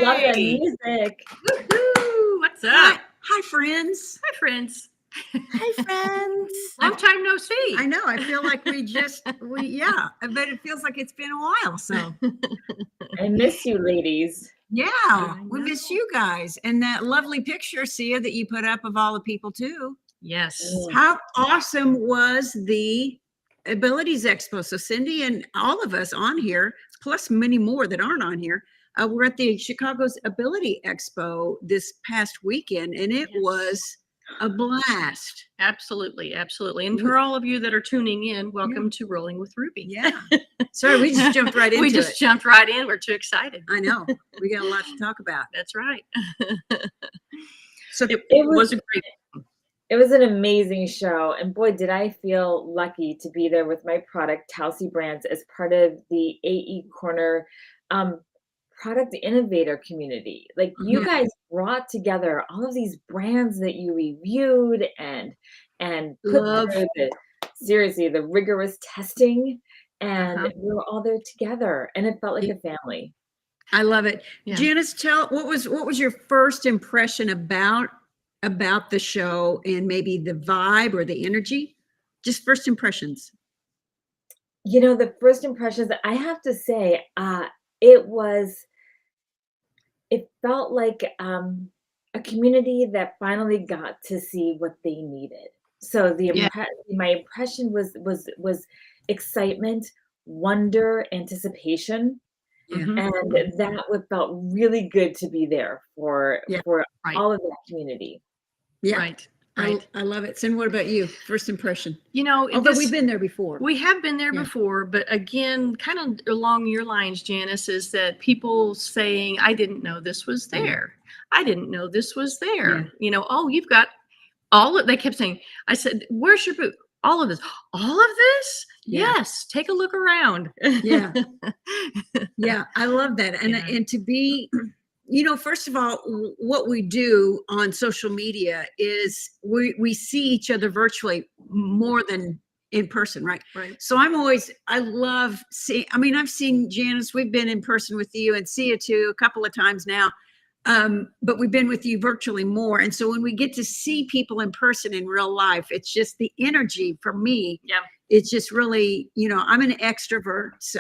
love that Yay! music. Woohoo! What's Hi, up? hi, friends. Hi, friends. Hi, friends. Long time no see. I know. I feel like but it feels like it's been a while. So I miss you, ladies. yeah, we know. miss you guys. And that lovely picture, Sia, that you put up of all the people too. Yes. How awesome was the Abilities Expo? So Cindy and all of us on here, plus many more that aren't on here, we're at the Chicago's Ability Expo this past weekend, and it Yes. was a blast. Absolutely, absolutely. And for all of you that are tuning in, welcome to Rolling with Ruby. Yeah. Sorry, we just jumped right into We just jumped right in. We're too excited. I know. We got a lot to talk about. That's right. So it was a great. It was an amazing show, and boy, did I feel lucky to be there with my product, Tausi Brands, as part of the AECorner product innovator community. Like you guys brought together all of these brands that you reviewed and put through the rigorous testing, and we were all there together, and it felt like a family. I love it. Yeah. Janice, what was your first impression about the show and maybe the vibe or the energy? Just first impressions. You know, the first impressions, I have to say, it felt like a community that finally got to see what they needed. So my impression was excitement, wonder, anticipation. And that felt really good to be there for all of that community. Yeah. Right. I love it. Sin, what about you? First impression? You know, although we've been there before. We have been there before, but again, kind of along your lines, Janice, is that people saying, I didn't know this was there. I didn't know this was there. Yeah. You know, oh, you've got they kept saying, I said, where's your booth? All of this. All of this? Yeah. Yes. Take a look around. Yeah. Yeah. I love that. And to be, you know, first of all, what we do on social media is we see each other virtually more than in person, right? Right. So I love seeing, I mean, I've seen Janice, we've been in person with you, and Sia too, a couple of times now. But we've been with you virtually more. And so when we get to see people in person in real life, it's just the energy for me. Yeah. It's just really, you know, I'm an extrovert, so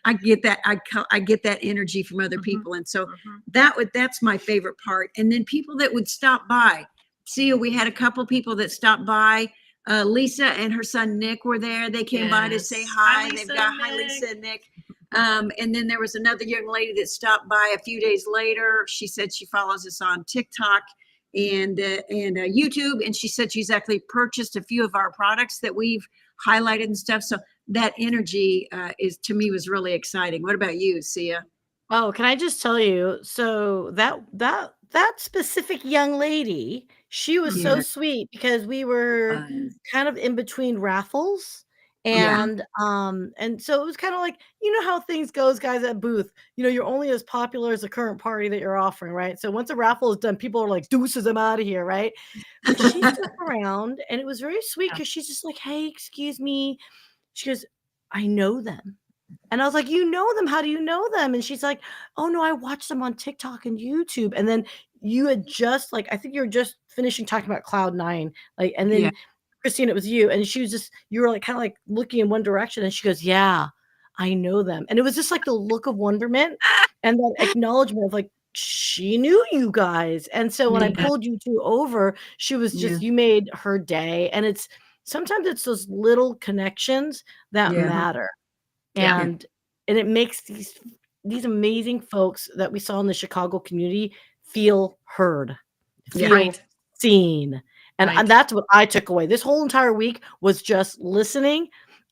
I get that. I get that energy from other people. And so that's my favorite part. And then people that would stop by. See, we had a couple people that stopped by. Lisa and her son Nick were there. They came by to say hi. Hi, Lisa, They've got hi, Lisa and Nick. And then there was another young lady that stopped by a few days later. She said she follows us on TikTok and YouTube, and she said she's actually purchased a few of our products that we've highlighted and stuff. So that energy to me was really exciting. What about you, Sia? Oh, can I just tell you? So that specific young lady, she was so sweet because we were kind of in between raffles. And so it was kind of like, you know how things goes, guys, at booth. You know, you're only as popular as the current party that you're offering, right? So once a raffle is done, people are like, deuces, I'm out of here, right? But she stuck around, and it was very sweet because she's just like, hey, excuse me. She goes, I know them. And I was like, you know them? How do you know them? And she's like, oh, no, I watched them on TikTok and YouTube. And then you had just, like, I think you were just finishing talking about Cloud9. Like, and then Christine, it was you. And she was just, you were like, kind of like looking in one direction. And she goes, yeah, I know them. And it was just like the look of wonderment and that acknowledgement of like, she knew you guys. And so when I pulled you two over, she was just, you made her day. And sometimes it's those little connections that matter. And it makes these amazing folks that we saw in the Chicago community feel heard, feel seen. And that's what I took away. This whole entire week was just listening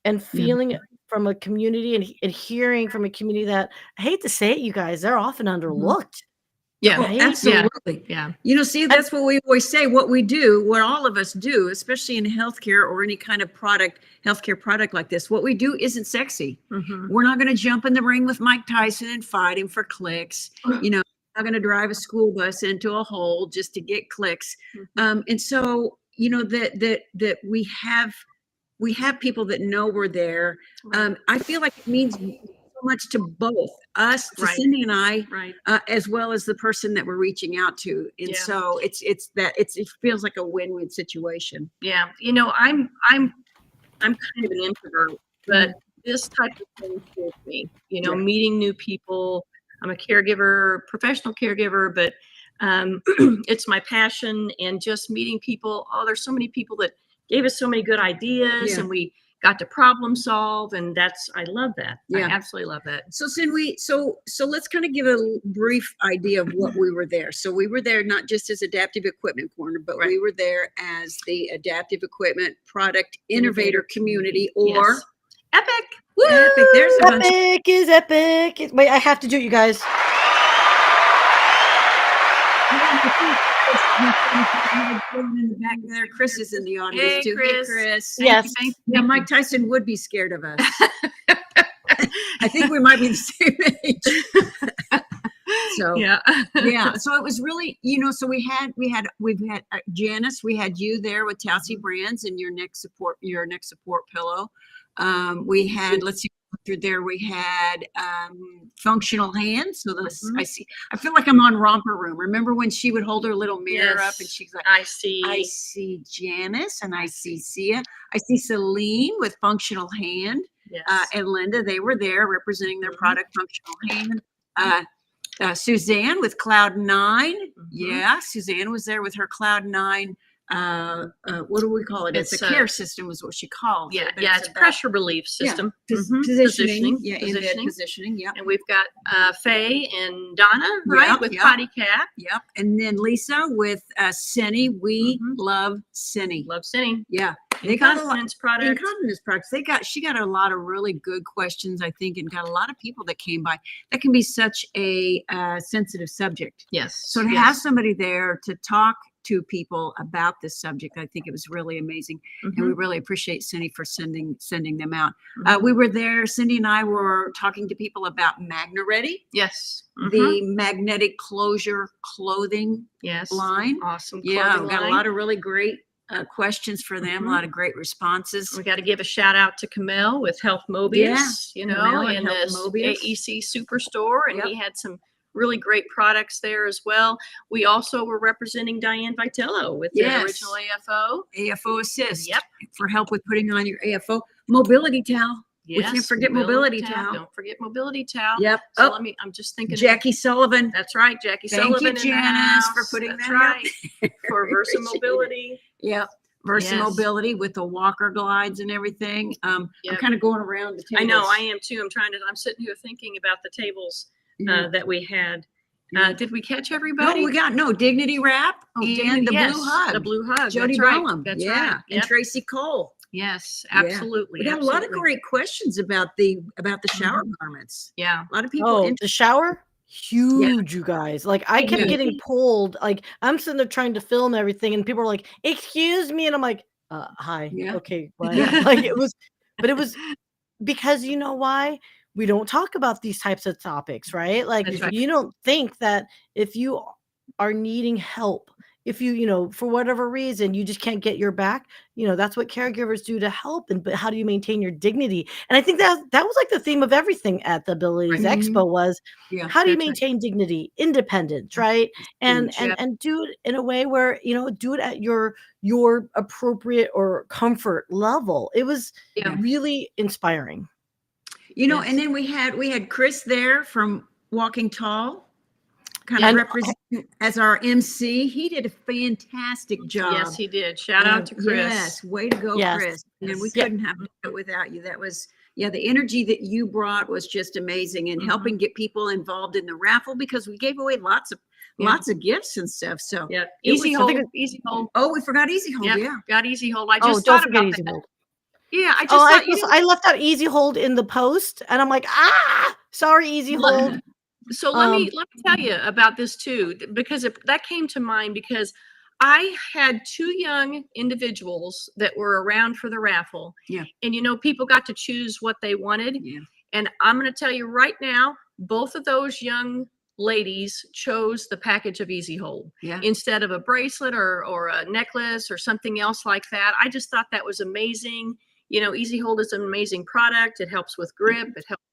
and feeling it from a community and hearing from a community that, I hate to say it, you guys, they're often underlooked. Yeah, right? Absolutely. Yeah. You know, see, that's what we always say, what we do, what all of us do, especially in healthcare or any kind of healthcare product like this, what we do isn't sexy. We're not going to jump in the ring with Mike Tyson and fight him for clicks. You know, we're not going to drive a school bus into a hole just to get clicks. And so, you know, that we have people that know we're there. I feel like it means much to both us, to Right. Cindy and I, Right. as well as the person that we're reaching out to. And Yeah. so it feels like a win-win situation. Yeah. I'm kind of an introvert, but this type of thing scares me. Yeah. Meeting new people. I'm a caregiver, professional caregiver, but it's my passion, and just meeting people. Oh, there's so many people that gave us so many good ideas, Yeah. and we got to problem solve, and I love that. I Yeah. absolutely love that. So so let's kind of give a brief idea of what we were there. So we were there not just as Adaptive Equipment Corner, but Right. we were there as the Adaptive Equipment Product Innovator Community, or Yes. EPIC. Woo! EPIC. There's a bunch. Epic is epic. Wait, I have to do it, you guys. In the back there, Chris is in the audience Hey, too. Chris. Hey, Chris. Yes. Thank Yeah, you. Mike Tyson would be scared of us. I think we might be the same age. So Yeah. yeah, so it was really, so we've had Janice, we had you there with Towsy Brands and your neck support pillow. We had, let's see, through there we had functional hands. So I feel like I'm on Romper Room. Remember when she would hold her little mirror up and she's like, I see Janice and I see Sia. I see Celine with functional hand. Yes. And Linda, they were there representing their product, functional hand. Suzanne with Cloud9. Yeah, Suzanne was there with her Cloud9. What do we call it? It's a care system, is what she calls it. Yeah, it's pressure relief system. Positioning. Yeah, Positioning. positioning. Yeah. And we've got Faye and Donna, right, with Potty Cat. Yep. And then Lisa with Cindy. We love Cindy. Love Cindy. Yeah. Incontinence products. Incontinence products. She got a lot of really good questions, I think, and got a lot of people that came by. That can be such a sensitive subject. Yes. So to have somebody there to talk to people about this subject, I think it was really amazing. And we really appreciate Cindy for sending them out. We were there, Cindy and I were talking to people about Magna Ready. Yes. The magnetic closure clothing line. Awesome. Yeah, we got a lot of really great questions for them, a lot of great responses. We got to give a shout out to Camille with Health Mobius, in this AEC Superstore, and he had some really great products there as well. We also were representing Diane Vitello with the original AFO Assist. Yep. For help with putting on your AFO mobility towel. Yes, we can't forget mobility towel. Don't forget mobility towel. Yep. So I'm just thinking. Jackie Sullivan. That's right. Jackie Sullivan. Thank you, Janice, for putting that right. out. For Versa Mobility. Yep. Versa Mobility with the walker glides and everything. I'm kind of going around the tables. I know, I am too. I'm sitting here thinking about the tables that we had. Did we catch everybody? No, we got Dignity Wrap and the Blue Hug. The Blue Hug. Jody Bellum. That's right. And Tracy Cole. Yes, absolutely. We got a lot of great questions about the shower garments. Yeah. A lot of people. Oh, the shower? Huge, you guys. Like, I kept getting pulled. Like, I'm sitting there trying to film everything, and people are like, "Excuse me," and I'm like, "Hi, okay." What? Like, it was because you know why? We don't talk about these types of topics, right? Like, you don't think that if you are needing help, if you, for whatever reason, you just can't get your back, that's what caregivers do to help. But how do you maintain your dignity? And I think that was like the theme of everything at the Abilities Expo was, how do you maintain dignity, independence, right? And do it in a way where, do it at your appropriate or comfort level. It was really inspiring. And then we had Chris there from Walking Tall, kind of representing as our MC. He did a fantastic job. Yes, he did. Shout out to Chris. Yes, way to go, Chris. And we couldn't have done it without you. That was, the energy that you brought was just amazing, and helping get people involved in the raffle, because we gave away lots of gifts and stuff. So Easy Hold. Easy Hold. Oh, we forgot Easy Hold. Yeah, got Easy Hold. I just thought about Easy Hold. Yeah, I left out Easy Hold in the post, and I'm like, sorry, Easy Hold. So let me tell you about this too, because that came to mind because I had two young individuals that were around for the raffle. Yeah. And people got to choose what they wanted. Yeah. And I'm going to tell you right now, both of those young ladies chose the package of Easy Hold instead of a bracelet or a necklace or something else like that. I just thought that was amazing. Easy Hold is an amazing product. It helps with grip. It helps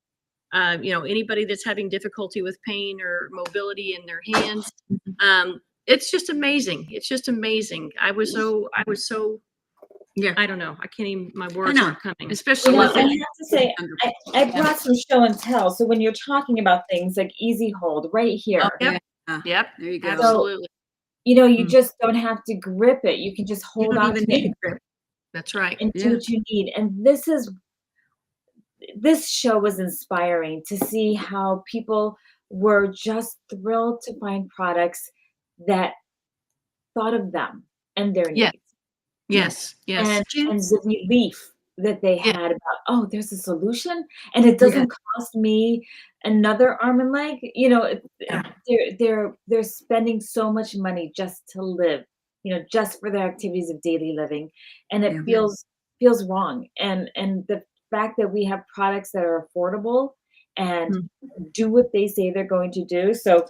anybody that's having difficulty with pain or mobility in their hands. It's just amazing. It's just amazing. I was so, Yeah. I don't know. I can't even, my words aren't coming, especially You know, with I have it. to say, I brought some show and tell. So when you're talking about things like Easy Hold right here, Yep. Yep. There you go. Absolutely. you just don't have to grip it. You can just You hold don't on even to need it a grip. That's right. and do what you need. And this show was inspiring to see how people were just thrilled to find products that thought of them and their Yeah. needs. Yes. Yes. And the relief that they Yeah. had about, oh, there's a solution and it doesn't cost me another arm and leg. They're spending so much money just to live, just for their activities of daily living. And it feels wrong. And the fact that we have products that are affordable and do what they say they're going to do. So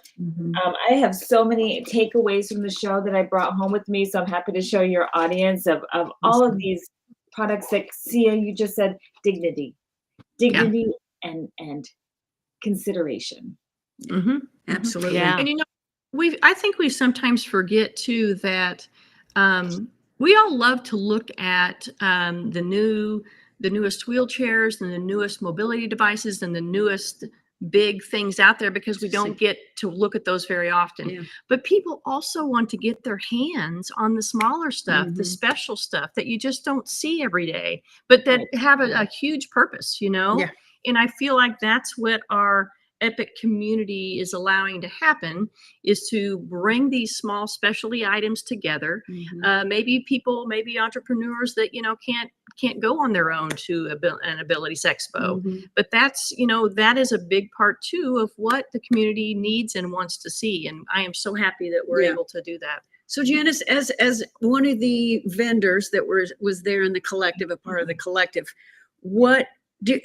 I have so many takeaways from the show that I brought home with me. So I'm happy to show your audience of all of these products that Sia, you just said dignity and consideration. Absolutely. Yeah. And I think we sometimes forget too that we all love to look at the newest wheelchairs and the newest mobility devices and the newest big things out there because we don't get to look at those very often. But people also want to get their hands on the smaller stuff, the special stuff that you just don't see every day, but that have a huge purpose, And I feel like that's what our EPIC community is allowing to happen, is to bring these small specialty items together. Maybe entrepreneurs that can't go on their own to an abilities expo, but that's that is a big part too of what the community needs and wants to see, and I am so happy that we're able to do that. So Janice, as one of the vendors that was there in the collective, a part of the collective,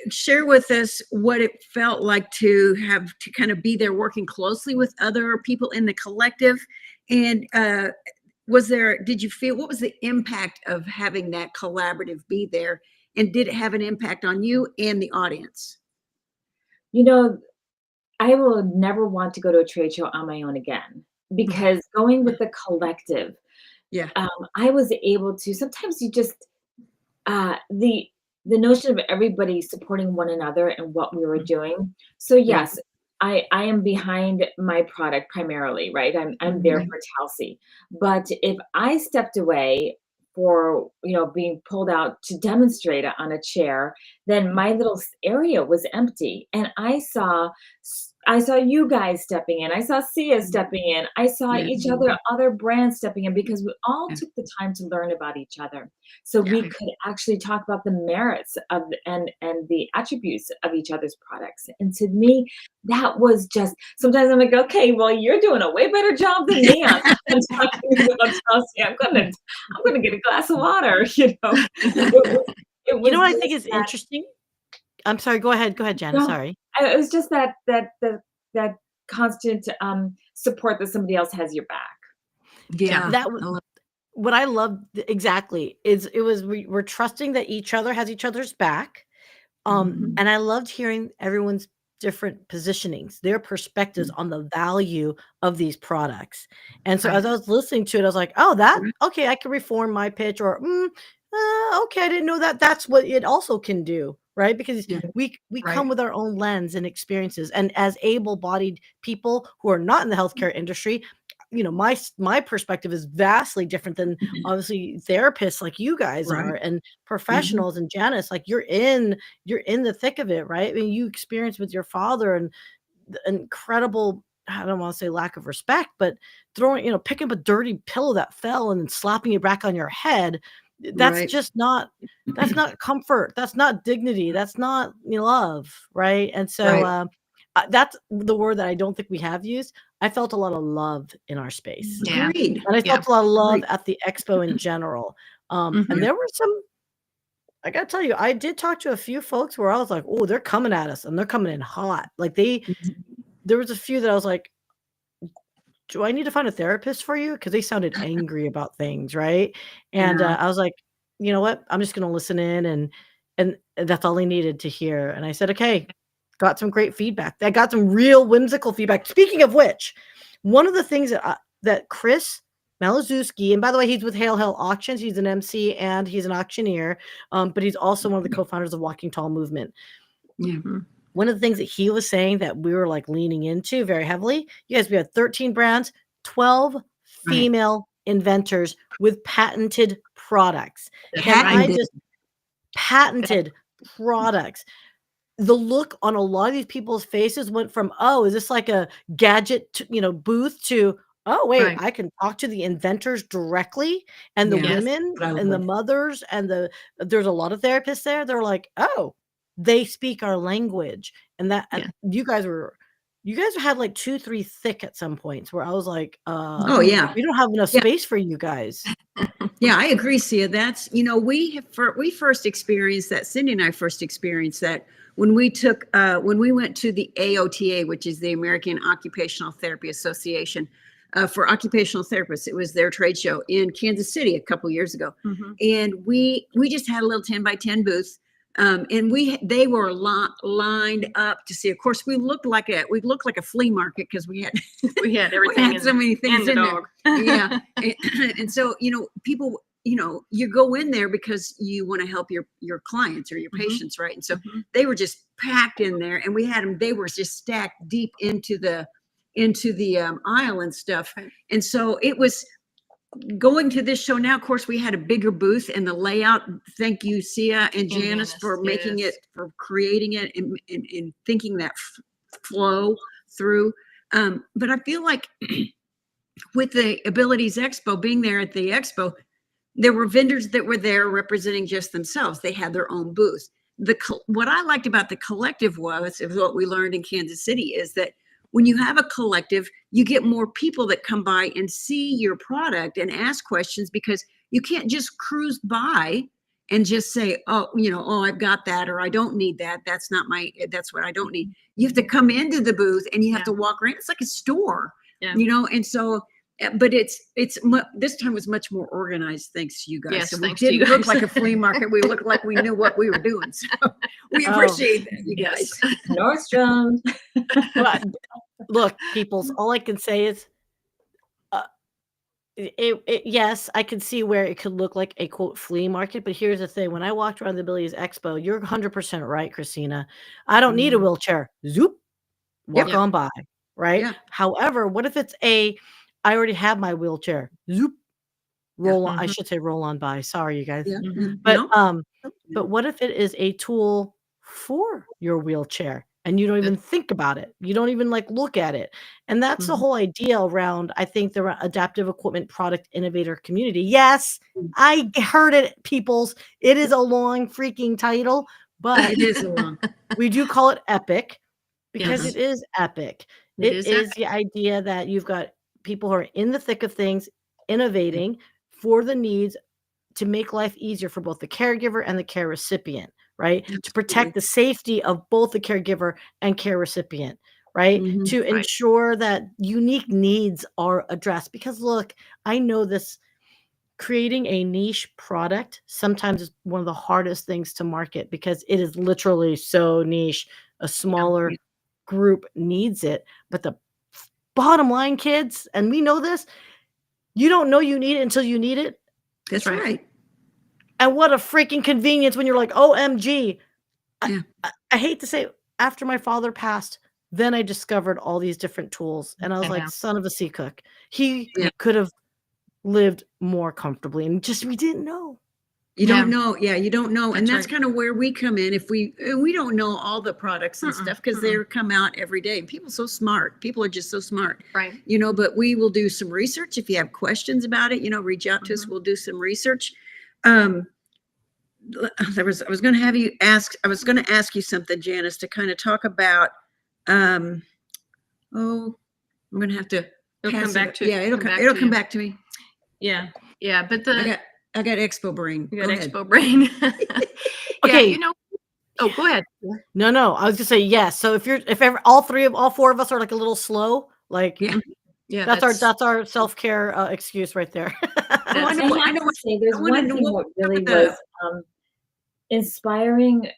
share with us what it felt like to have to kind of be there working closely with other people in the collective. And did you feel, what was the impact of having that collaborative be there? And did it have an impact on you and the audience? I will never want to go to a trade show on my own again, because going with the collective, I was able to, sometimes you just, the notion of everybody supporting one another and what we were doing. So yes, I am behind my product primarily, right? I'm there for Telsey. But if I stepped away for, being pulled out to demonstrate on a chair, then my little area was empty. And I saw you guys stepping in. I saw Sia stepping in. I saw other brands stepping in, because we all took the time to learn about each other. So we could actually talk about the merits of and the attributes of each other's products. And to me, that was just, sometimes I'm like, okay, well, you're doing a way better job than me on talking about Chelsea. I'm gonna get a glass of water, It was what I think is interesting? I'm sorry, go ahead, Janice. Sorry. It was just that constant support that somebody else has your back. That was what I loved exactly. We're trusting that each other has each other's back. And I loved hearing everyone's different positionings, their perspectives on the value of these products. And so as I was listening to it, I was like, oh, okay, I can reform my pitch, or okay, I didn't know that that's what it also can do, right? Because we come with our own lens and experiences. And as able-bodied people who are not in the healthcare industry, my perspective is vastly different than obviously therapists like you guys are, and professionals. And Janice, like you're in the thick of it, right? I mean, you experienced with your father and the incredible, I don't want to say lack of respect, but picking up a dirty pillow that fell and then slapping it back on your head. That's just not, that's not comfort. That's not dignity. That's not love. Right. And so, that's the word that I don't think we have used. I felt a lot of love in our space. Agreed. And I felt a lot of love at the expo in general. And there were some, I gotta tell you, I did talk to a few folks where I was like, oh, they're coming at us and they're coming in hot. Like there was a few that I was like, do I need to find a therapist for you? Because they sounded angry about things, right? And I was like, you know what? I'm just gonna listen in, and that's all I needed to hear. And I said, okay, got some great feedback. I got some real whimsical feedback. Speaking of which, one of the things that Chris Malazewski, and by the way, he's with Hail Hail Auctions. He's an MC and he's an auctioneer, but he's also one of the co-founders of Walking Tall Movement. Yeah. One of the things that he was saying that we were like leaning into very heavily, you guys, we had 13 brands, 12 female inventors with patented products. Patented products. The look on a lot of these people's faces went from, oh, is this like a gadget, booth to, oh, wait, I can talk to the inventors directly, and the women and the mothers and there's a lot of therapists there. They're like, oh, they speak our language. And that and you guys had like 2-3 thick at some points where I was like, oh yeah, we don't have enough space for you guys. Yeah, I agree, Sia. That's, we first experienced that. Cindy and I first experienced that when we went to the AOTA, which is the American Occupational Therapy Association, for occupational therapists. It was their trade show in Kansas City a couple years ago. And we just had a little 10x10 booth. And they were lined up to see. Of course, we looked like a flea market because we had everything. We had so many things in there. Yeah, and so people, you go in there because you want to help your clients or your patients, right? And so they were just packed in there, and we had them. They were just stacked deep into the aisle and stuff. And so it was. Going to this show now, of course, we had a bigger booth, and the layout. Thank you, Sia and Janice, for making it, for creating it, and thinking that flow through. But I feel like with the Abilities Expo, being there at the Expo, there were vendors that were there representing just themselves. They had their own booth. What I liked about the collective was what we learned in Kansas City is that when you have a collective, you get more people that come by and see your product and ask questions, because you can't just cruise by and just say, oh, I've got that, or I don't need that. That's what I don't need. You have to come into the booth and you have to walk around. It's like a store, and so, but this time was much more organized, thanks to you guys. Yes, so we didn't look like a flea market. We looked like we knew what we were doing. So we appreciate that, you guys. Nordstrom. Look, peoples, all I can say is, yes, I can see where it could look like a quote flea market, but here's the thing. When I walked around the Abilities Expo, you're 100% right, Christina. I don't need a wheelchair. Zoop, walk on by, right? Yeah. However, what if it's I already have my wheelchair. Zoop, roll on. I should say roll on by. Sorry, you guys. Yeah. But what if it is a tool for your wheelchair and you don't even think about it? You don't even look at it. And that's the whole idea around, I think, the adaptive equipment product innovator community. Yes, I heard it, peoples. It is a long freaking title, but it is a long. We do call it EPIC because it is epic. It is the idea that you've got people who are in the thick of things, innovating for the needs to make life easier for both the caregiver and the care recipient, right? Absolutely. To protect the safety of both the caregiver and care recipient, right? To ensure that unique needs are addressed. Because look, I know this, creating a niche product sometimes is one of the hardest things to market because it is literally so niche. A smaller group needs it, but the bottom line, kids, and we know this, you don't know you need it until you need it. That's right. And what a freaking convenience when you're like, OMG. I hate to say, after my father passed, then I discovered all these different tools. And I was like, son of a sea cook. He could have lived more comfortably. And we didn't know. You don't know. Yeah, you don't know. And that's kind of where we come in. If we don't know all the products and stuff because they come out every day. People are so smart. People are just so smart. Right. But we will do some research. If you have questions about it, reach out to us. We'll do some research. I was going to ask you something, Janice, to kind of talk about, I'm going to have to come back to it'll come back to me. Yeah. Yeah. But I got Expo brain. You got Expo brain. Okay. Oh, go ahead. No. I was gonna say yes. So if all four of us are like a little slow, that's our self-care excuse right there. I know what say. There's one thing that really was inspiring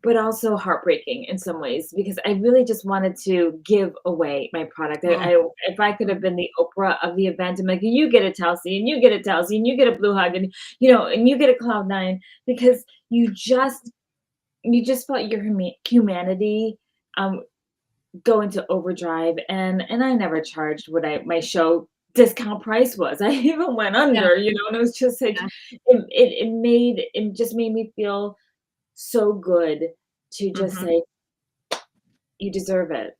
but also heartbreaking in some ways because I really just wanted to give away my product. If I could have been the Oprah of the event, I'm like, you get a Telsey, and you get a Telsey, and you get a Blue Hug, and and you get a Cloud9 because you just felt your humanity go into overdrive, and I never charged what my show discount price was. I even went Yeah. under, and it was just like Yeah. it just made me feel so good to just Mhm. say, "You deserve it."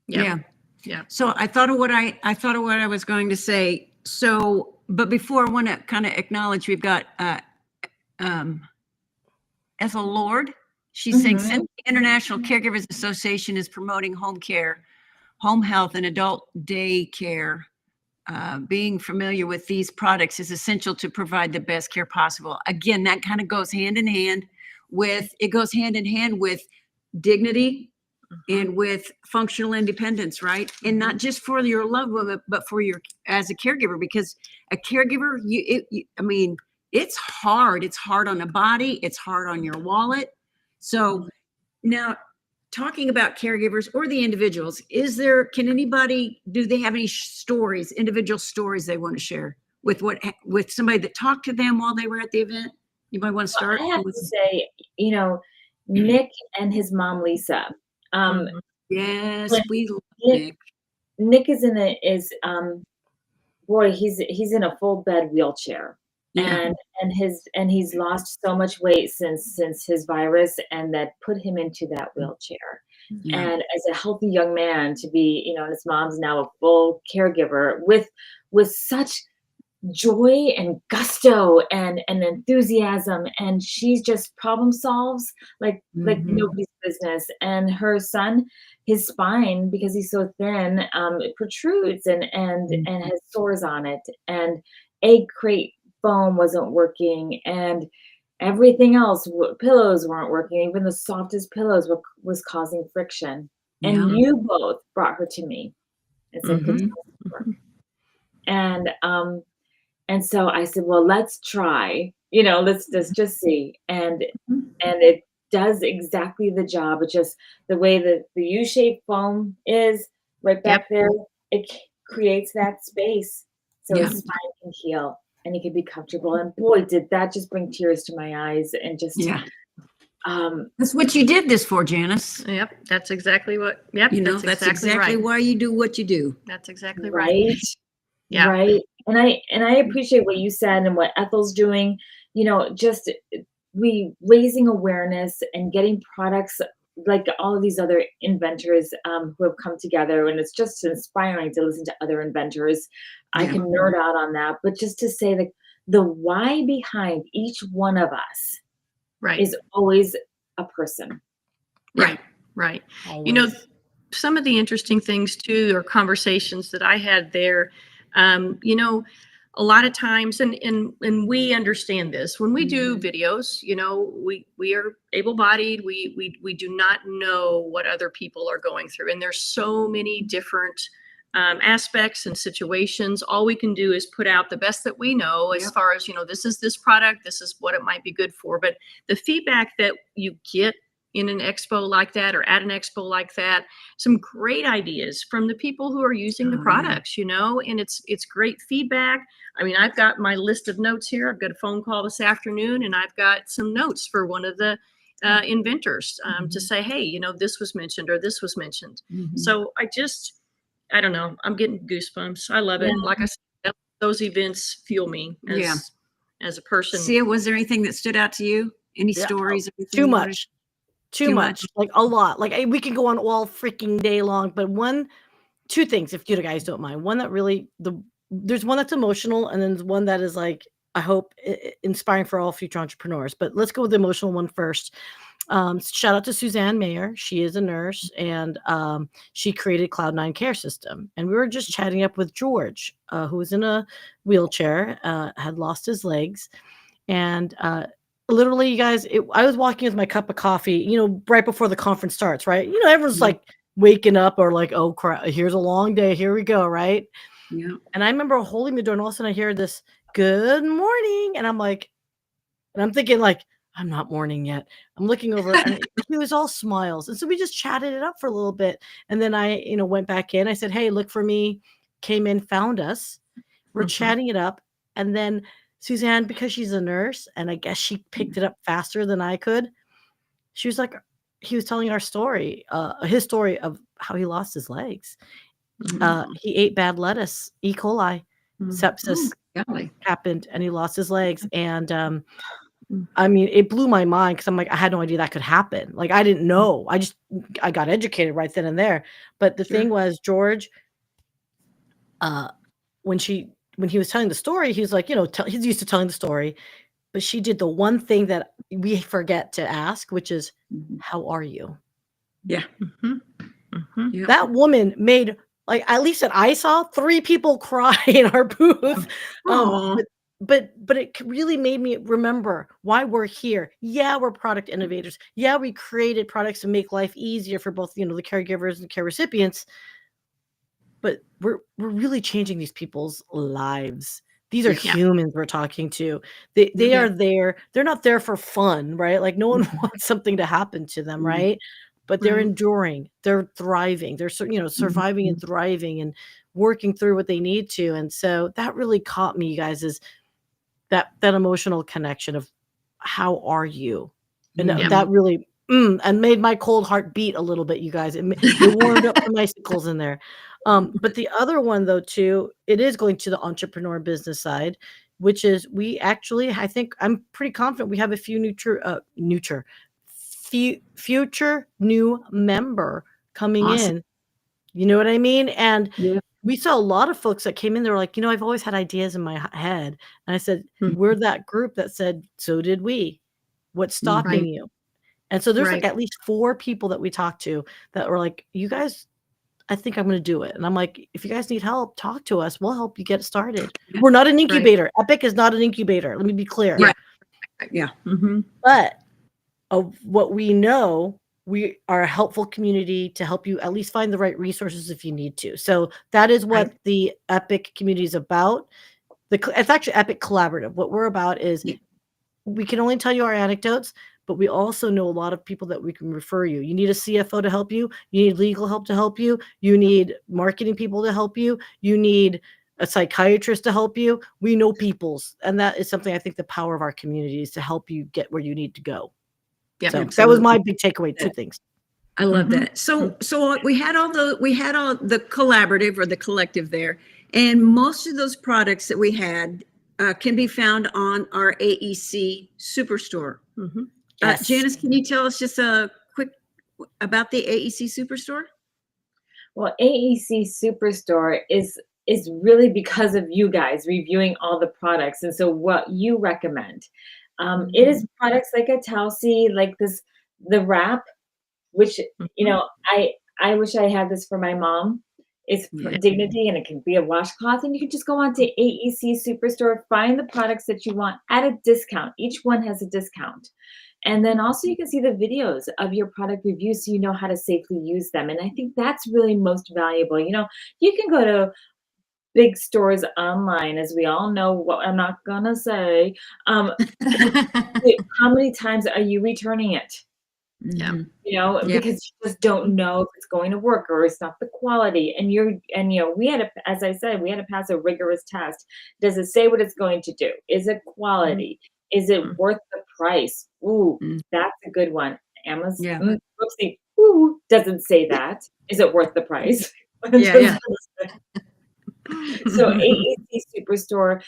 Yeah. Yeah. So I thought of what I was going to say. So, but before I want to kind of acknowledge, we've got Ethel Lord. She's saying, Mhm. since the International Caregivers Association is promoting home care, home health, and adult day care, being familiar with these products is essential to provide the best care possible. Again, that kind of goes hand in hand with dignity and with functional independence, right? And not just for your loved one, but for your as a caregiver, because a caregiver, I mean, it's hard. It's hard on the body. It's hard on your wallet. So now, talking about caregivers or the individuals, do they have any stories, individual stories they want to share with somebody that talked to them while they were at the event? You might want to start. I have to say, Nick and his mom, Lisa. Mhm. Yes, When we love Nick Nick. Nick boy, he's in a full bed wheelchair. Yeah. And he's lost so much weight since his virus, and that put him into that wheelchair. Yeah. And as a healthy young man to be, and his mom's now a full caregiver with such joy and gusto and enthusiasm, and she's just problem solves like Mhm. nobody's business. And her son, his spine, because he's so thin, it protrudes and has sores on it, and egg crate foam wasn't working, and everything else, pillows weren't working, even the softest pillows was causing friction. Yeah. And you both brought her to me and said, "Good Mhm. to her." And and so I said, "Well, let's try, let's just see." And it does exactly the job. It's just the way that the U-shaped foam is right Yep. back there, it creates that space so Yeah. his spine can heal and he can be comfortable. And boy, did that just bring tears to my eyes and just Yeah. um That's what you did this for, Janice. Yep. That's exactly what. Yep. That's exactly right. why you do what you do. That's exactly right. right. Yeah. Right. And I appreciate what you said and what Ethel's doing, just we raising awareness and getting products like all of these other inventors who have come together. And it's just inspiring to listen to other inventors. I Yeah. can nerd out on that, but just to say that the why behind each one of us Right. is always a person. Right. Right. Always. Some of the interesting things too, or conversations that I had there, a lot of times, and we understand this when we do videos, we are able-bodied, we do not know what other people are going through, and there's so many different aspects and situations. All we can do is put out the best that we know as Yep. far as, this is this product, this is what it might be good for. But the feedback that you get in an expo like that, or at an expo like that, some great ideas from the people who are using the Oh, yeah. products, and it's great feedback. I mean, I've got my list of notes here. I've got a phone call this afternoon, and I've got some notes for one of the inventors to say, hey, this was mentioned or this was mentioned. Mhm. So I don't know, I'm getting goosebumps. I love it. Yeah. Like I said, those events fuel me Yeah. as a person. Sia, was there anything that stood out to you? Any Yeah. stories? Too much. Too Too much. much. Like a lot. Like we can go on all freaking day long, but two things, if you guys don't mind. One that really there's one that's emotional, and then there's one that is like, I hope inspiring for all future entrepreneurs. But let's go with the emotional one first. Shout out to Suzanne Mayer. She is a nurse, and she created Cloud9 Care System. And we were just chatting up with George, who was in a wheelchair, had lost his legs, and literally, you guys, I was walking with my cup of coffee, right before the conference starts, right? Everyone's Yeah. like waking up or like, oh crap, here's a long day, here we go, right? Yeah. And I remember holding the door, and all of a sudden I hear this good morning, and I'm thinking like, I'm not mourning yet. I'm looking over and he was all smiles. And so we just chatted it up for a little bit. And then I, went back in. I said, hey, look for me. Came in, found us. We're chatting it up. And then Suzanne, because she's a nurse, and I guess she picked it up faster than I could, she was like, he was telling our story, his story of how he lost his legs. He ate bad lettuce, E. coli, sepsis happened, and he lost his legs. And I mean, it blew my mind because I'm like, I had no idea that could happen. Like, I didn't know. I got educated right then and there. But the thing was, George, when he was telling the story, he was like, he's used to telling the story, but she did the one thing that we forget to ask, which is, how are you? Yeah. Yep. That woman made, like, at least that I saw, 3 people cry in our booth. But it really made me remember why we're here. Yeah, we're product innovators. Yeah, we created products to make life easier for both, the caregivers and care recipients. But we're really changing these people's lives. These are humans we're talking to. They are there. They're not there for fun, right? Like, no one wants something to happen to them, right? But they're enduring. They're thriving. They're surviving and thriving and working through what they need to. And so that really caught me, you guys, is that emotional connection of how are you? And that really and made my cold heart beat a little bit, you guys. It warmed up some icicles in there. But the other one, though, too, it is going to the entrepreneur business side, which is we actually, I think I'm pretty confident we have a few future new member coming in. You know what I mean? And we saw a lot of folks that came in. They were like, I've always had ideas in my head. And I said, we're that group that said, so did we. What's stopping you? And so there's like at least 4 people that we talked to that were like, you guys, I think I'm going to do it. And I'm like, if you guys need help, talk to us. We'll help you get started. We're not an incubator. EPIC is not an incubator. Let me be clear. Yeah. But of what we know, we are a helpful community to help you at least find the right resources if you need to. So that is what the EPIC community is about. It's actually EPIC Collaborative. What we're about is we can only tell you our anecdotes, but we also know a lot of people that we can refer you. You need a CFO to help you. You need legal help to help you. You need marketing people to help you. You need a psychiatrist to help you. We know peoples. And that is something I think the power of our community is to help you get where you need to go. Yeah, so that was my big takeaway. 2 things. I love that. So we had all the collaborative or the collective there, and most of those products that we had can be found on our AEC Superstore. Yes. Janice, can you tell us just a quick about the AEC Superstore? Well, AEC Superstore is really because of you guys reviewing all the products, and so what you recommend. It is products like a Tausi, like the wrap, which I wish I had this for my mom. It's dignity, and it can be a washcloth, and you can just go on to AEC Superstore, find the products that you want at a discount. Each one has a discount. And then also you can see the videos of your product reviews so you know how to safely use them. And I think that's really most valuable. You can go to big stores online, as we all know, what I'm not gonna say. How many times are you returning it? Because you just don't know if it's going to work or it's not the quality. And we had to, as I said, we had to pass a rigorous test. Does it say what it's going to do? Is it quality? Is it worth the price? Ooh, that's a good one. Amazon, oopsie, ooh, doesn't say that. Is it worth the price? So AEC Superstore,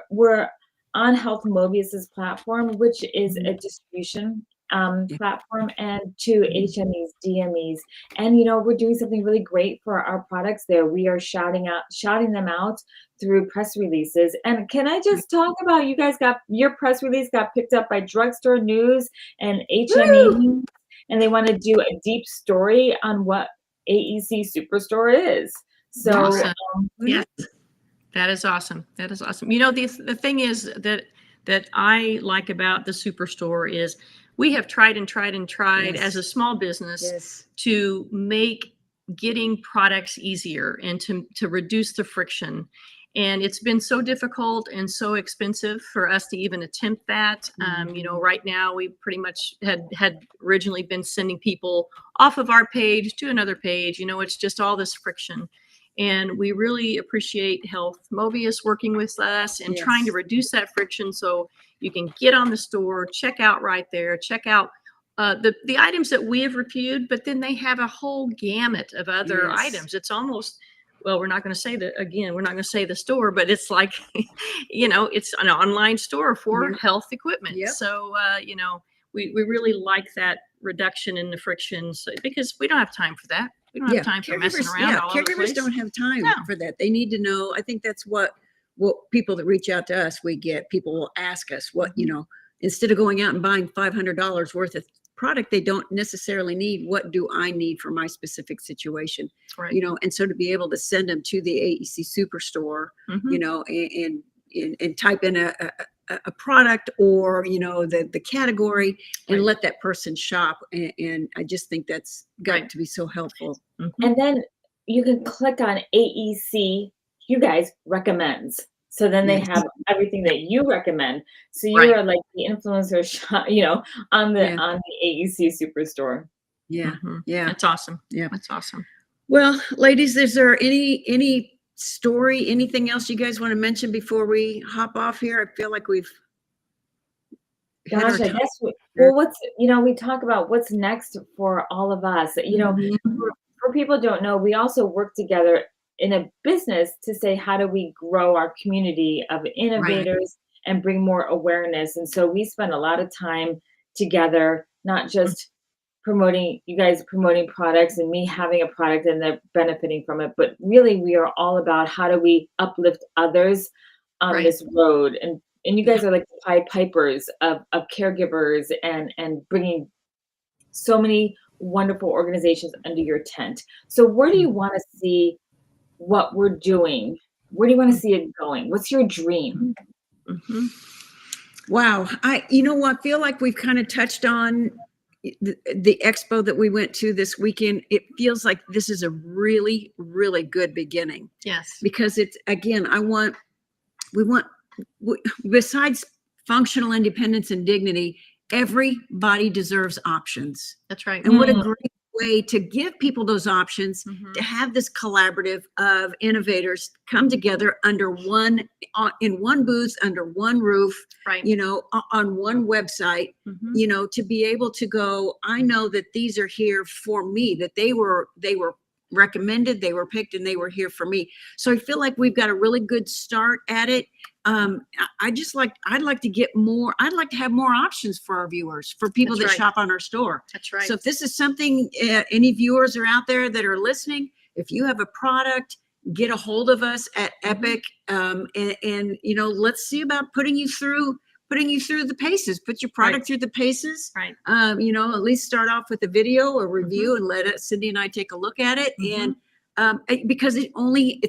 we're on Health Mobius's platform, which is a distribution platform, and to HMEs, DMEs, and we're doing something really great for our products there. We are shouting them out through press releases. And can I just talk about, you guys your press release got picked up by Drugstore News and HME, and they want to do a deep story on what AEC Superstore is. So awesome. Yes, that is awesome. That is awesome. The thing is that I like about the Superstore is we have tried as a small business to make getting products easier and to reduce the friction. And it's been so difficult and so expensive for us to even attempt that. You know, right now we pretty much had originally been sending people off of our page to another page. You know, it's just all this friction. And we really appreciate Health Mobius working with us and trying to reduce that friction so you can get on the store, check out right there, check out the items that we have reviewed, but then they have a whole gamut of other items. It's almost, well, we're not going to say that again, we're not going to say the store, but it's like, you know, it's an online store for health equipment. So, you know, we really like that reduction in the frictions because we don't have time for that. We don't have time for messing around. All Caregivers don't have time for that. They need to know. I think that's what people that reach out to us, we get. People will ask us what, you know, instead of going out and buying $500 worth of product they don't necessarily need, what do I need for my specific situation? You know, and so to be able to send them to the AEC Superstore, you know, and type in a product or, you know, the category and let that person shop. And I just think that's got to be so helpful. And then you can click on AEC, you guys recommends. So then they have everything that you recommend. So you are like the influencer shop, you know, on the AEC Superstore. Yeah. That's awesome. Yeah. That's awesome. Well, ladies, is there any story, anything else you guys want to mention before we hop off here? I feel like we've Gosh, I guess well, what's, you know, we talk about what's next for all of us. You know, for people who don't know, we also work together in a business to say, how do we grow our community of innovators and bring more awareness? And so we spend a lot of time together, not just promoting, you guys promoting products and me having a product and they're benefiting from it, but really we are all about how do we uplift others on this road. And you guys are like the Pied Pipers of caregivers and bringing so many wonderful organizations under your tent. So where do you want to see what we're doing? Where do you want to see it going? What's your dream? Wow. You know, I feel like we've kind of touched on the expo that we went to this weekend. It feels like this is a really, really good beginning. Yes. Because it's, again, we want, besides functional independence and dignity, everybody deserves options. That's right. And what a great way to give people those options, to have this collaborative of innovators come together under in one booth, under one roof, you know, on one website, you know, to be able to go, I know that these are here for me, that they were recommended, they were picked, and they were here for me. So I feel like we've got a really good start at it. I'd like to have more options for our viewers, for people that shop on our store. That's right. So if this is something, any viewers are out there that are listening, if you have a product, get a hold of us at AEPIC, and you know, let's see about putting you through the paces. Put your product through the paces. Right. You know, at least start off with a video or review and let Cindy and I take a look at it. And because it only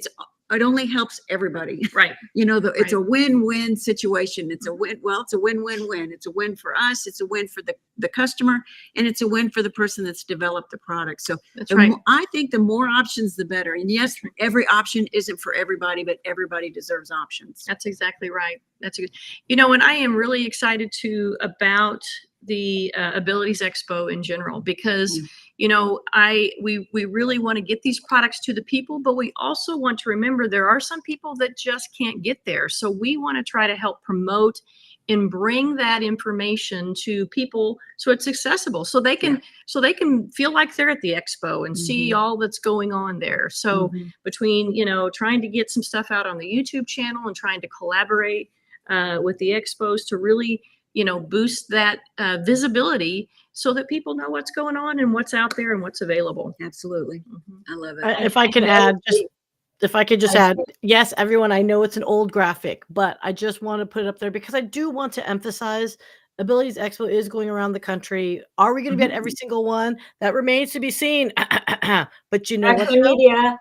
helps everybody. Right. You know, it's a win-win situation. It's a win-win-win. It's a win for us. It's a win for the customer, and it's a win for the person that's developed the product. So I think the more options, the better. And yes, every option isn't for everybody, but everybody deserves options. That's exactly right. That's good. You know, and I am really excited about the Abilities Expo in general, because you know, we really want to get these products to the people, but we also want to remember there are some people that just can't get there. So we want to try to help promote and bring that information to people so it's accessible, so they can feel like they're at the expo and see all that's going on there. So between, you know, trying to get some stuff out on the YouTube channel and trying to collaborate with the expos to really, you know, boost that visibility so that people know what's going on and what's out there and what's available. Absolutely. I love it. If I could add, yes, everyone, I know it's an old graphic, but I just want to put it up there because I do want to emphasize Abilities Expo is going around the country. Are we going to be at every single one? That remains to be seen. But you know what? Media.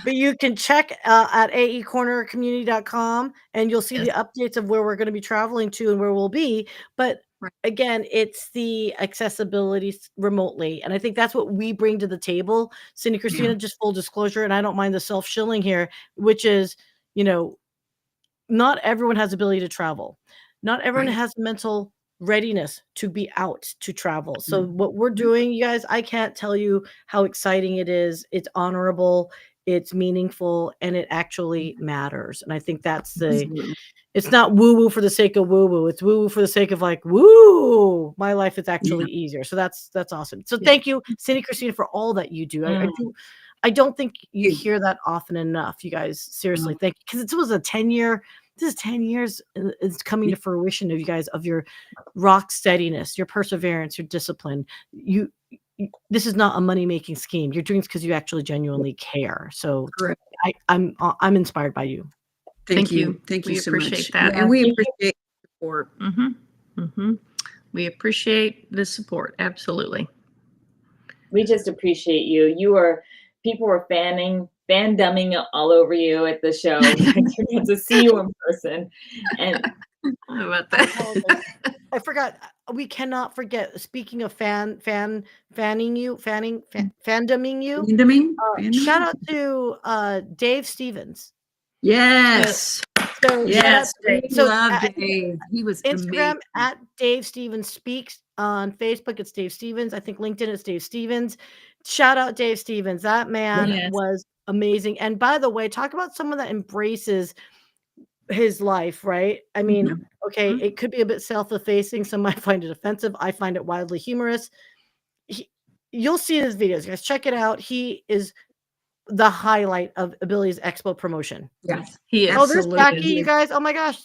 But you can check at AECornercommunity.com and you'll see the updates of where we're going to be traveling to and where we'll be. But again, it's the accessibility remotely. And I think that's what we bring to the table. Cindy Christina, just full disclosure, and I don't mind the self-shilling here, which is, not everyone has ability to travel. Not everyone has mental readiness to be out to travel. So what we're doing, you guys, I can't tell you how exciting it is. It's honorable, it's meaningful, and it actually matters. And I think that's it's not woo woo for the sake of woo woo. It's woo woo for the sake of like, woo, my life is actually easier. So that's awesome. So thank you, Cindy Christina, for all that you do. I don't think you hear that often enough, you guys. Seriously, thank you. Because it was a 10-year. This is 10 years. It's coming to fruition of you guys, of your rock steadiness, your perseverance, your discipline. This is not a money-making scheme. You're doing it because you actually genuinely care. So I'm inspired by you. Thank you. Thank you so much. We appreciate that. And we appreciate the support. We appreciate the support. Absolutely. We just appreciate you. People were fandumming all over you at the show. I got to see you in person. And how about that? I forgot. We cannot forget. Speaking of fandumming you. Shout out to Dave Stevens. Yes. So yes. Love Dave. He was Instagram amazing. at Dave Stevens Speaks. On Facebook, it's Dave Stevens. I think LinkedIn, it's Dave Stevens. Shout out Dave Stevens. That man was amazing. And by the way, talk about someone that embraces his life, right? I mean, okay, it could be a bit self-effacing. Some might find it offensive. I find it wildly humorous. You'll see his videos, guys. Check it out. He is the highlight of Ability's Expo promotion. Yes, he is. Oh, there's Jackie, you guys. Oh my gosh.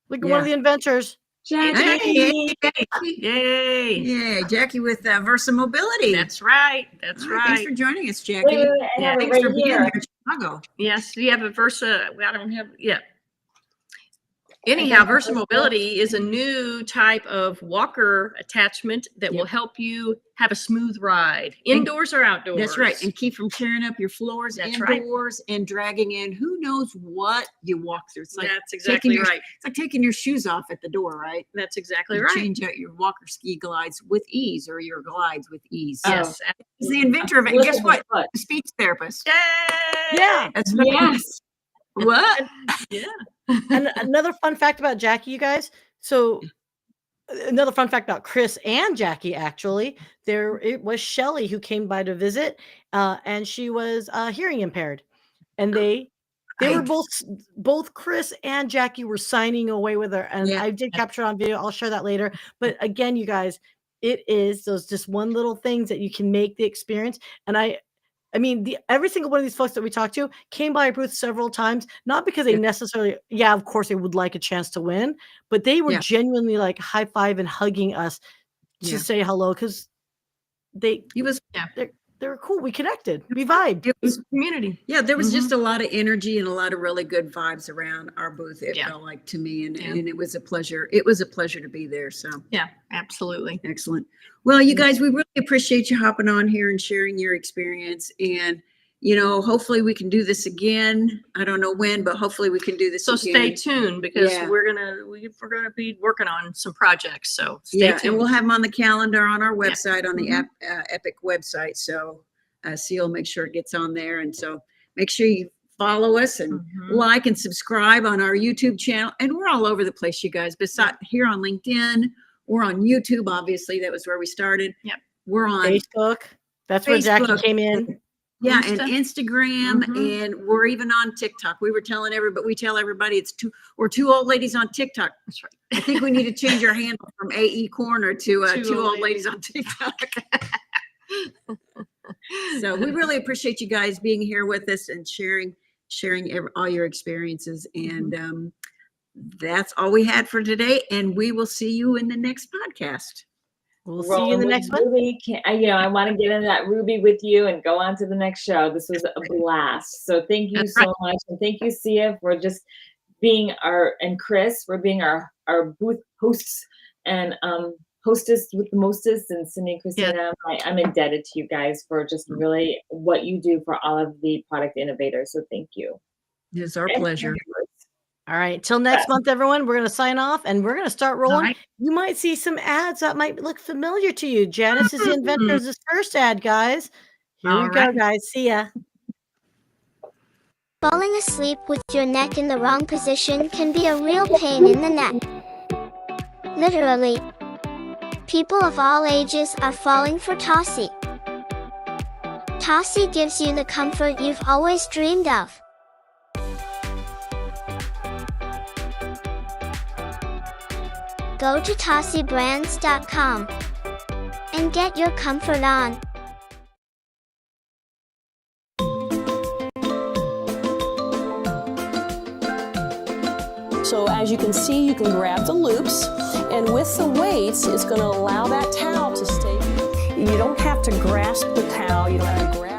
Look at one of the inventors. Jackie. Yay. Yeah, Jackie with Versa Mobility. That's right. That's right. Thanks for joining us, Jackie. Thanks for being here in Chicago. Yes, you have a Versa. I don't have, Anyhow, Versa Mobility is a new type of walker attachment that will help you have a smooth ride, indoors or outdoors. That's right. And keep from tearing up your floors indoors and dragging in who knows what you walk through. It's like that's exactly right. It's like taking your shoes off at the door, right? That's exactly you right. Change out your walker ski glides with ease or your glides with ease. Yes. He's the inventor of it. And guess what? The speech therapist. Yay! Yeah. That's right. Yes. What? Yeah. And another fun fact about Jackie, you guys. So another fun fact about Chris and Jackie, actually, it was Shelly who came by to visit, and she was hearing impaired, and they were both Chris and Jackie were signing away with her, and I did capture on video. I'll share that later. But again, you guys, it is those just one little things that you can make the experience. And I mean, every single one of these folks that we talked to came by our booth several times, not because they necessarily, of course, they would like a chance to win, but they were genuinely like high five and hugging us to say hello because they're cool. We connected. We vibed. It was community. Yeah, there was just a lot of energy and a lot of really good vibes around our booth. It felt like to me, and it was a pleasure. It was a pleasure to be there. So yeah, absolutely. Excellent. Well, you guys, we really appreciate you hopping on here and sharing your experience. And, hopefully we can do this again. I don't know when, but hopefully we can do this again. So stay tuned because we're gonna be working on some projects. So stay tuned. And we'll have them on the calendar on our website, on the AEPIC website. So you'll make sure it gets on there. And so make sure you follow us and like and subscribe on our YouTube channel. And we're all over the place, you guys. Besides here on LinkedIn, we're on YouTube. Obviously, that was where we started. Yep. We're on Facebook. That's where Jackie came in. Yeah, and Instagram, and we're even on TikTok. We tell everybody we're two old ladies on TikTok. That's right. I think we need to change our handle from AECorner to two old ladies on TikTok. So we really appreciate you guys being here with us and sharing all your experiences. And that's all we had for today. And we will see you in the next podcast. We'll see you in the next one. Ruby, I want to get into that Ruby with you and go on to the next show. This was a blast. So thank you so much. And thank you, Sia, for just being and Chris, for being our booth hosts and hostess with the mostest, and Cindy and Christina. I'm indebted to you guys for just really what you do for all of the product innovators. So thank you. It is our pleasure. All right. Till next month, everyone, we're going to sign off and we're going to start rolling. right. You might see some ads that might look familiar to you. Janice is the Inventors' first ad, guys. Here we go, guys. See ya. Falling asleep with your neck in the wrong position can be a real pain in the neck. Literally. People of all ages are falling for Tossie. Tossie gives you the comfort you've always dreamed of. Go to TossieBrands.com and get your comfort on. So as you can see, you can grab the loops, and with the weights, it's going to allow that towel to stay. You don't have to grasp the towel, you don't have to grasp